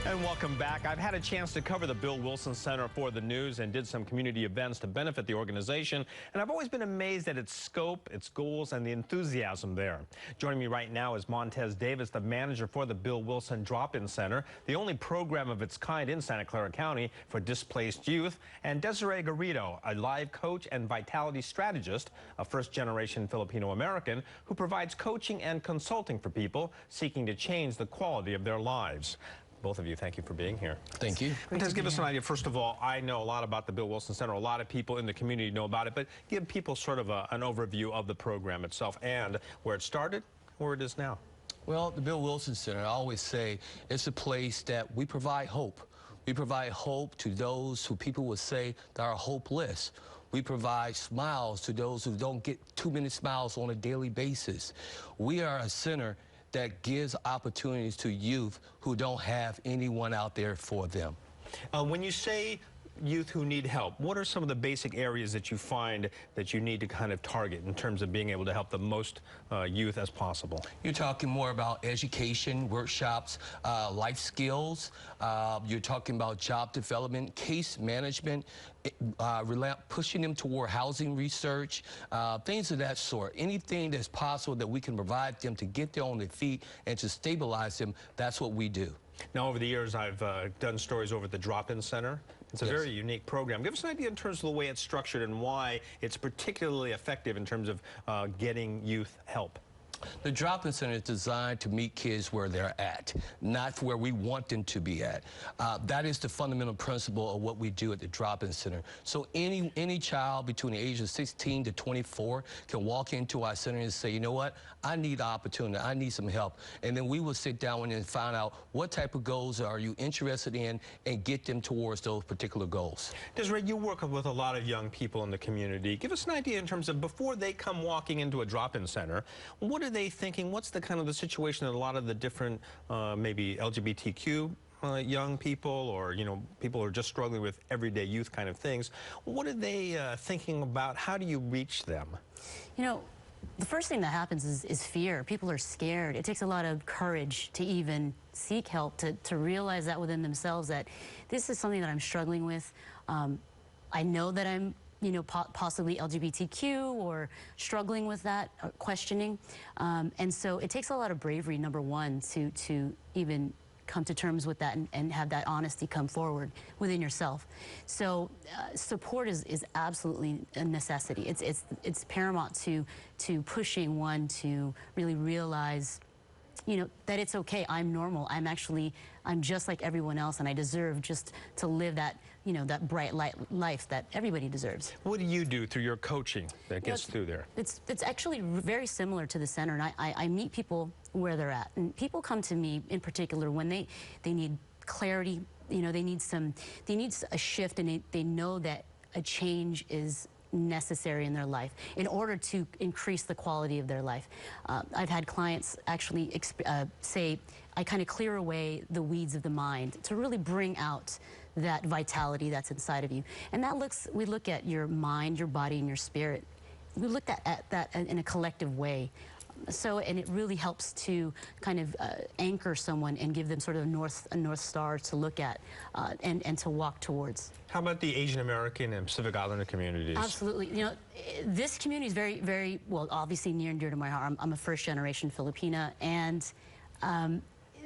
And welcome back. I've had a chance to cover the Bill Wilson Center for the news and did some community events to benefit the organization. And I've always been amazed at its scope, its goals, and the enthusiasm there. Joining me right now is Montez Davis, the manager for the Bill Wilson Drop-In Center, the only program of its kind in Santa Clara County for displaced youth, and Desiree Garrido, a live coach and vitality strategist, a first-generation Filipino-American who provides coaching and consulting for people seeking to change the quality of their lives. Both of you, thank you for being here. Thank you. Just give us an idea. First of all, I know a lot about the Bill Wilson Center. A lot of people in the community know about it, but give people sort of an overview of the program itself and where it started, where it is now. Well, the Bill Wilson Center, I always say, it's a place that we provide hope. We provide hope to those who people would say that are hopeless. We provide smiles to those who don't get too many smiles on a daily basis. We are a center that gives opportunities to youth who don't have anyone out there for them. When you say youth who need help, what are some of the basic areas that you find that you need to kind of target in terms of being able to help the most youth as possible? You're talking more about education, workshops, life skills. You're talking about job development, case management, pushing them toward housing research, things of that sort. Anything that's possible that we can provide them to get them on their feet and to stabilize them, that's what we do. Now, over the years, I've done stories over at the Drop-In Center. It's a very unique program. Give us an idea in terms of the way it's structured and why it's particularly effective in terms of getting youth help. The Drop-In Center is designed to meet kids where they're at, not where we want them to be at. That is the fundamental principle of what we do at the Drop-In Center. So any child between the age of 16 to 24 can walk into our center and say, you know what, I need opportunity, I need some help. And then we will sit down and find out what type of goals are you interested in and get them towards those particular goals. Desiree, you work with a lot of young people in the community. Give us an idea in terms of before they come walking into a Drop-In Center, what are they thinking? What's the kind of the situation that a lot of the different maybe LGBTQ young people or, you know, people who are just struggling with everyday youth kind of things, what are they thinking about? How do you reach them? You know, the first thing that happens is fear. People are scared. It takes a lot of courage to even seek help, to realize that within themselves that this is something that I'm struggling with. I know that I'm possibly LGBTQ or struggling with that, questioning. And so it takes a lot of bravery, number one, to even come to terms with that and have that honesty come forward within yourself. So support is absolutely a necessity. It's paramount to pushing one to really realize, you know, that it's okay. I'm normal. I'm just like everyone else, and I deserve just to live that, you know, that bright life that everybody deserves. What do you do through your coaching that gets through there? It's actually very similar to the center, and I meet people where they're at. And people come to me in particular when they need clarity, you know, they need a shift, and they know that a change is necessary in their life in order to increase the quality of their life. I've had clients actually say, I kind of clear away the weeds of the mind to really bring out that vitality that's inside of you. And we look at your mind, your body, and your spirit. We look at that in a collective way. So, and it really helps to kind of anchor someone and give them sort of a north star to look at and to walk towards. How about the Asian American and Pacific Islander communities? Absolutely. You know, this community is very, very, well, obviously near and dear to my heart. I'm a first-generation Filipina, and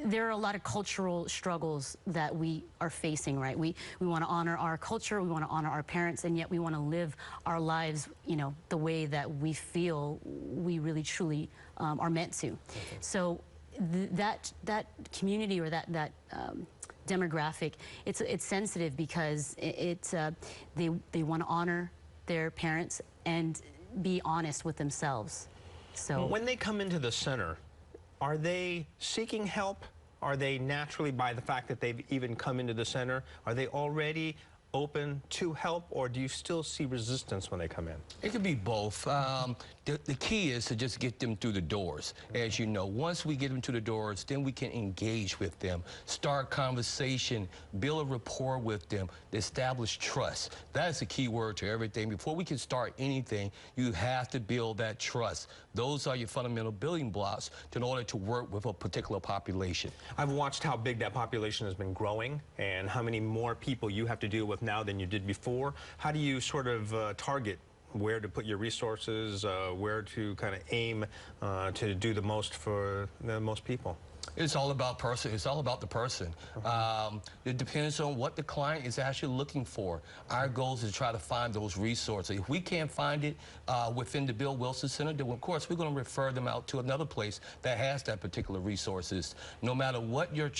there are a lot of cultural struggles that we are facing, right? We want to honor our culture, we want to honor our parents, and yet we want to live our lives, you know, the way that we feel we really truly are meant to. Okay. So that community or that demographic, it's sensitive because they want to honor their parents and be honest with themselves. So when they come into the center, are they seeking help? Are they naturally, by the fact that they've even come into the center, are they already open to help, or do you still see resistance when they come in? It could be both. The key is to just get them through the doors. As you know, once we get them to the doors, then we can engage with them, start conversation, build a rapport with them, establish trust. That is the key word to everything. Before we can start anything, you have to build that trust. Those are your fundamental building blocks in order to work with a particular population. I've watched how big that population has been growing and how many more people you have to deal with now than you did before. How do you sort of target where to put your resources, where to kind of aim to do the most for the most people? It's all about person. It's all about the person. It depends on what the client is actually looking for. Our goal is to try to find those resources. If we can't find it within the Bill Wilson Center, then of course we're going to refer them out to another place that has that particular resources. No matter what your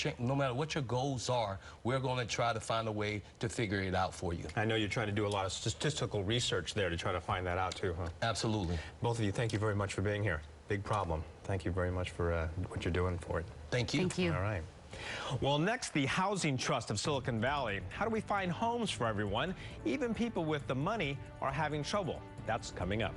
goals are, we're going to try to find a way to figure it out for you. I know you're trying to do a lot of statistical research there to try to find that out too, huh? Absolutely. Both of you, thank you very much for being here. Big problem. Thank you very much for what you're doing for it. Thank you. Thank you. All right. Well, next, the Housing Trust of Silicon Valley. How do we find homes for everyone? Even people with the money are having trouble. That's coming up.